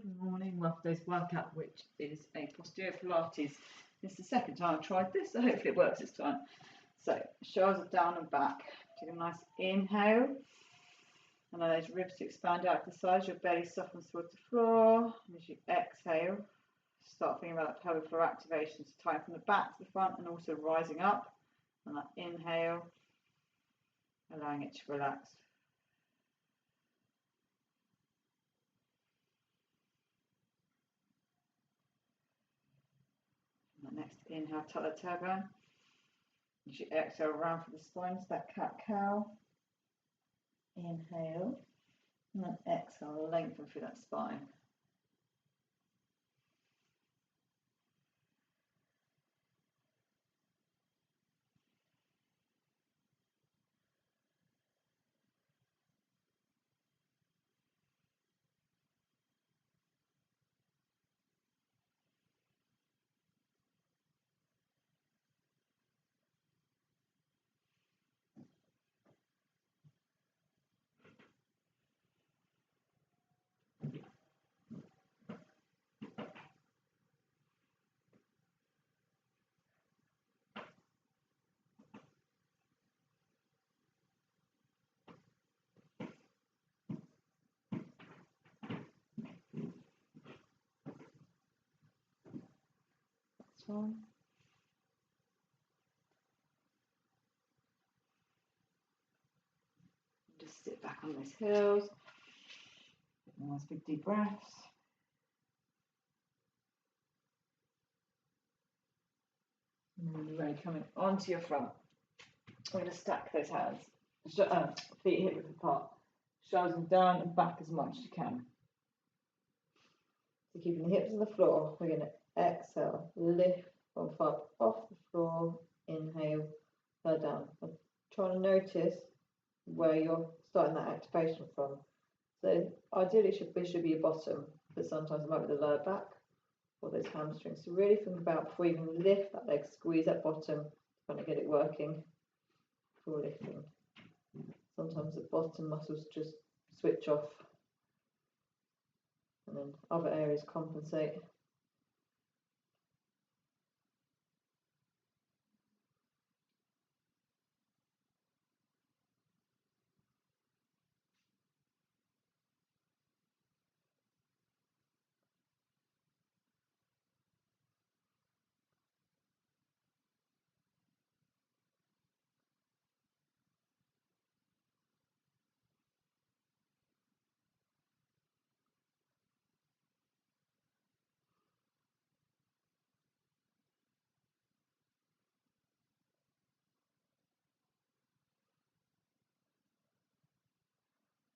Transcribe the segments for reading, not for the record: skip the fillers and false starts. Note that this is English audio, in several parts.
Good morning. Well, for today's workout, which is a posterior Pilates. This is the second time I've tried this, so hopefully it works this time. So, shoulders down and back. Take a nice inhale. And allow those ribs to expand out to the sides. Your belly softens towards the floor. And as you exhale, start thinking about that pelvic floor activation. So, time from the back to the front and also rising up. And that inhale, allowing it to relax. And the next inhale, tuck the tailbone. As you exhale, round through the spine to that cat-cow. Inhale, and then exhale, lengthen through that spine. That's one. Just sit back on those heels. Nice big deep breaths. And then you're ready, coming onto your front. We're going to stack those hands. Feet hip width apart. Shoulders down and back as much as you can. So keeping the hips on the floor, we're going to exhale, lift up off the floor, inhale, fell down. I'm trying to notice where you're starting that activation from. So ideally it should be your bottom, but sometimes it might be the lower back or those hamstrings. So really think about before you even lift that leg, squeeze that bottom, trying to get it working before lifting. Sometimes the bottom muscles just switch off and then other areas compensate.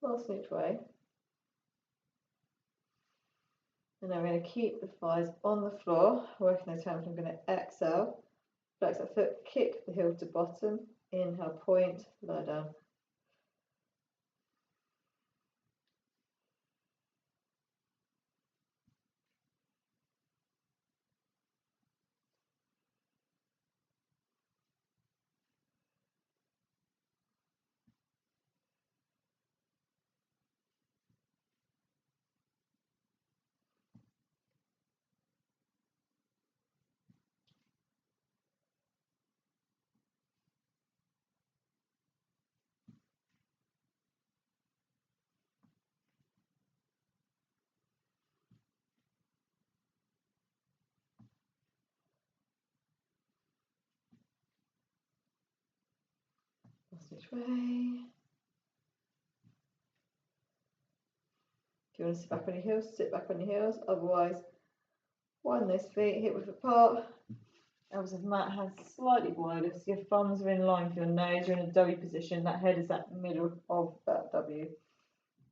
Last which way. And now we're going to keep the thighs on the floor, working those hamstrings. I'm going to exhale, flex that foot, kick the heel to bottom, inhale, point, lie down. Switch way. If you want to sit back on your heels, sit back on your heels. Otherwise, widen those feet, hip width apart. Elbows of mat, hands slightly wider, so your thumbs are in line with your nose. You're in a W position. That head is that middle of that W.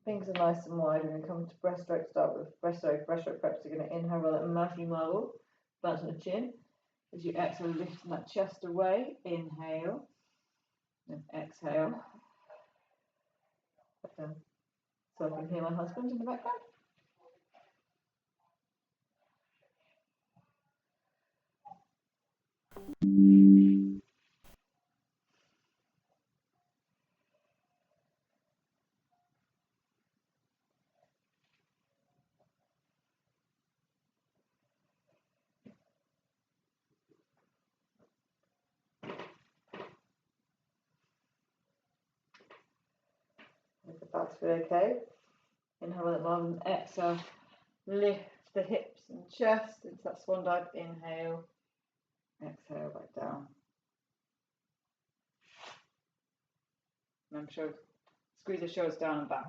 Fingers are nice and wide. We're going to come to breaststroke. Start with breaststroke preps. You're going to inhale like a Murphy marble, bounce on the chin. As you exhale, lifting that chest away. Inhale. And exhale. Back down. So I can hear my husband in the background. the back's really okay. Inhale at the bottom, exhale, lift the hips and chest into that swan dive. Inhale, exhale, back down. Remember, squeeze the shoulders down and back.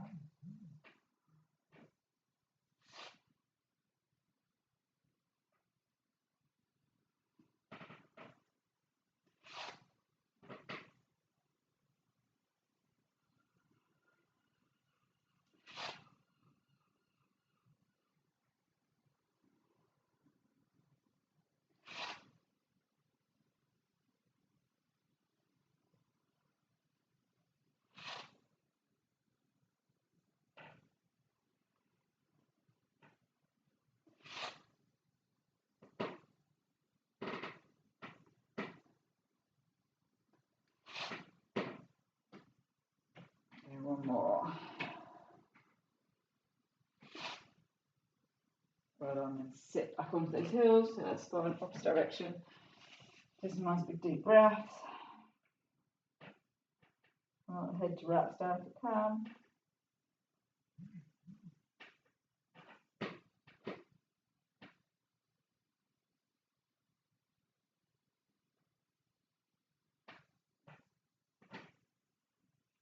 And one more. Well done, and sit back onto those heels. So let's go in opposite direction. Just a nice big deep breath. Head to relax down if you can.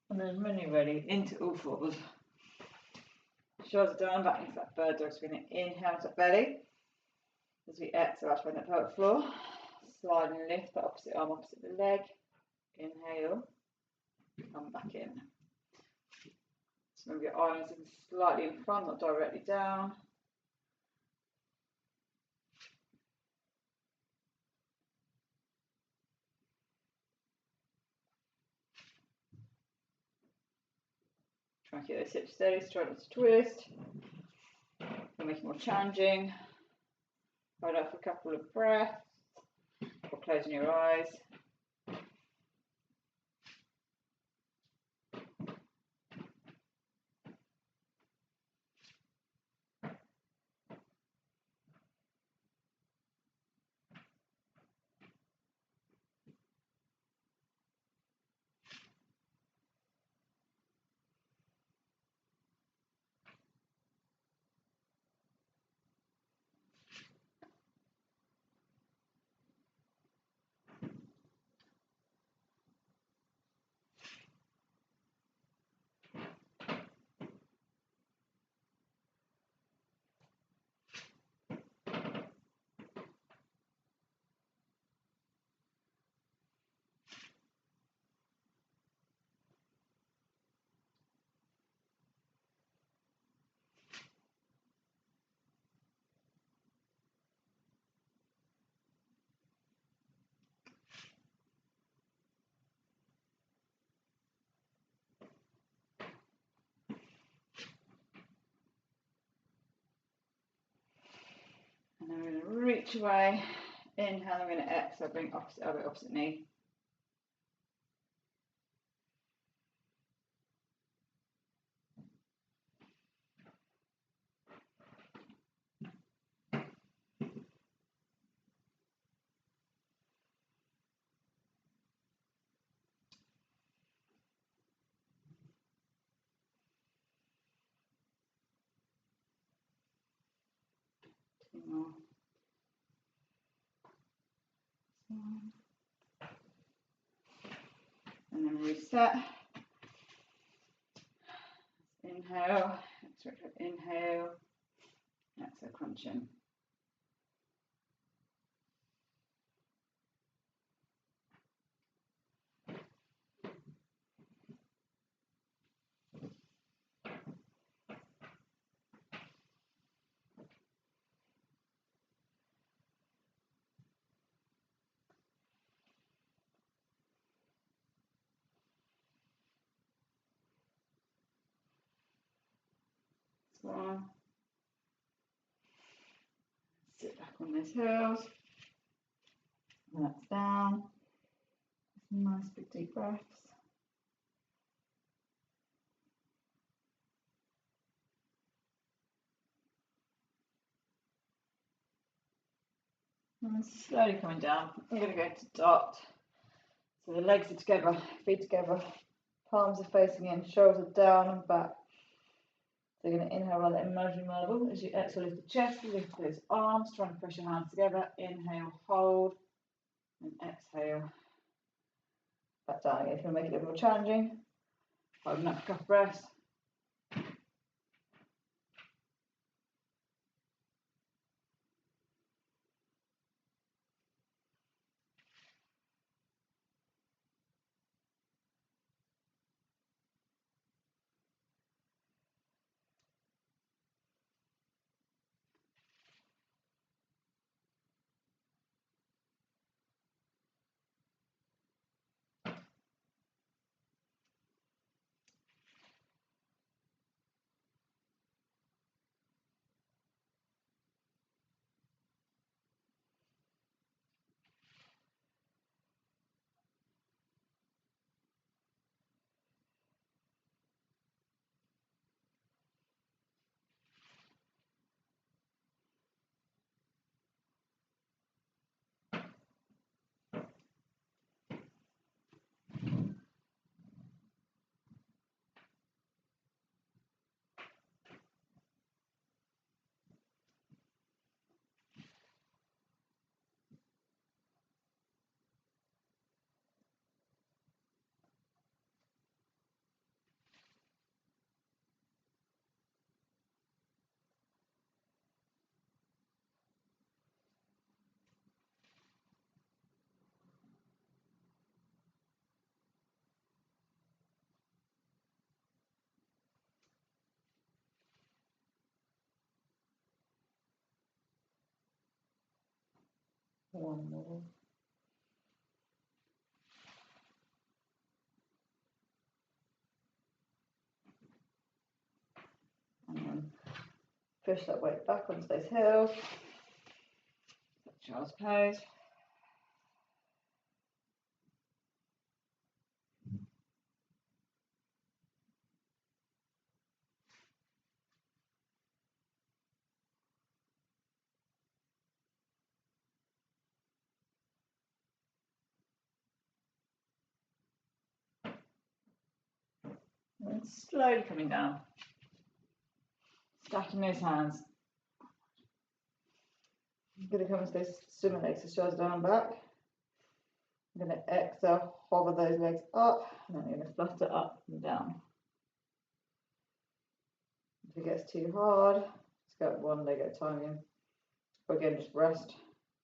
And then when you're ready, into all fours. Shoulders down, back into that bird dog. So we're going to inhale to belly. As we exhale, out find that pelvic floor. Slide and lift the opposite arm, opposite the leg. Inhale, come back in. So move your arms in slightly in front, not directly down. Try and keep those hips steady, try not to twist. We'll make it more challenging. Hold out for a couple of breaths, or closing your eyes. And then we're going to reach away. Inhale, I'm going to exhale, bring opposite elbow, opposite knee. Two more. And then reset. Inhale, inhale, exhale, crunch in. One. Sit back on those heels. Relax down. Some nice big deep breaths. And slowly coming down. I'm going to go to dart. So the legs are together, feet together, palms are facing in, shoulders are down and back. So you're going to inhale, rather imaginary marble. As you exhale, lift the chest, lift those arms, try and press your hands together. Inhale, hold, and exhale. Back down again. If you want to make it a bit more challenging, hold up, calf breaths. One more. And then push that weight back onto those heels. Child's pose. And slowly coming down. Stacking those hands. I'm going to come into those swimming legs, so shoulders down and back. I'm going to exhale, hover those legs up, and then you're going to flutter up and down. If it gets too hard, just go one leg at a time again. Or again, just rest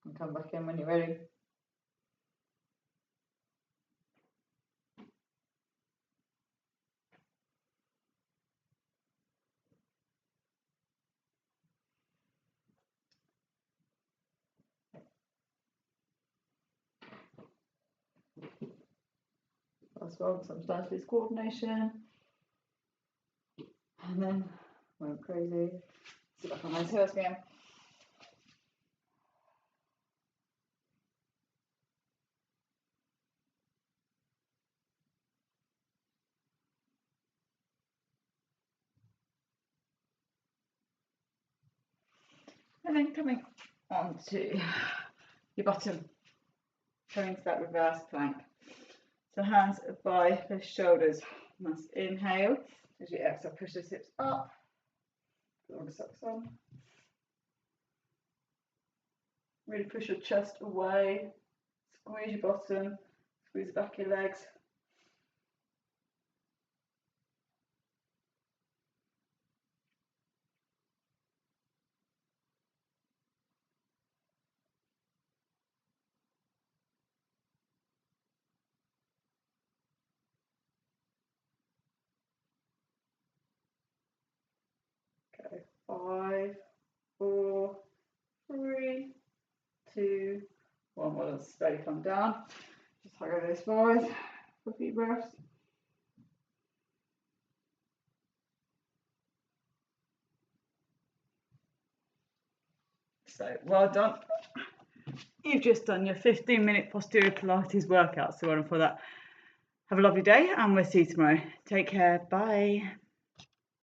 and come back in when you're ready. Last one, sometimes lose coordination. And then went crazy. Sit back on those heels again. And then coming onto your bottom, coming to that reverse plank. So hands by the shoulders. Must inhale. As you exhale, push the hips up. Put all the socks on. Really push your chest away. Squeeze your bottom. Squeeze back your legs. Okay, 5, 4, 3, 2, 1. Well, let's slowly come down. Just hug over those thighs for a few breaths. So, well done. You've just done your 15-minute posterior Pilates workout. So, well done for that. Have a lovely day, and we'll see you tomorrow. Take care. Bye.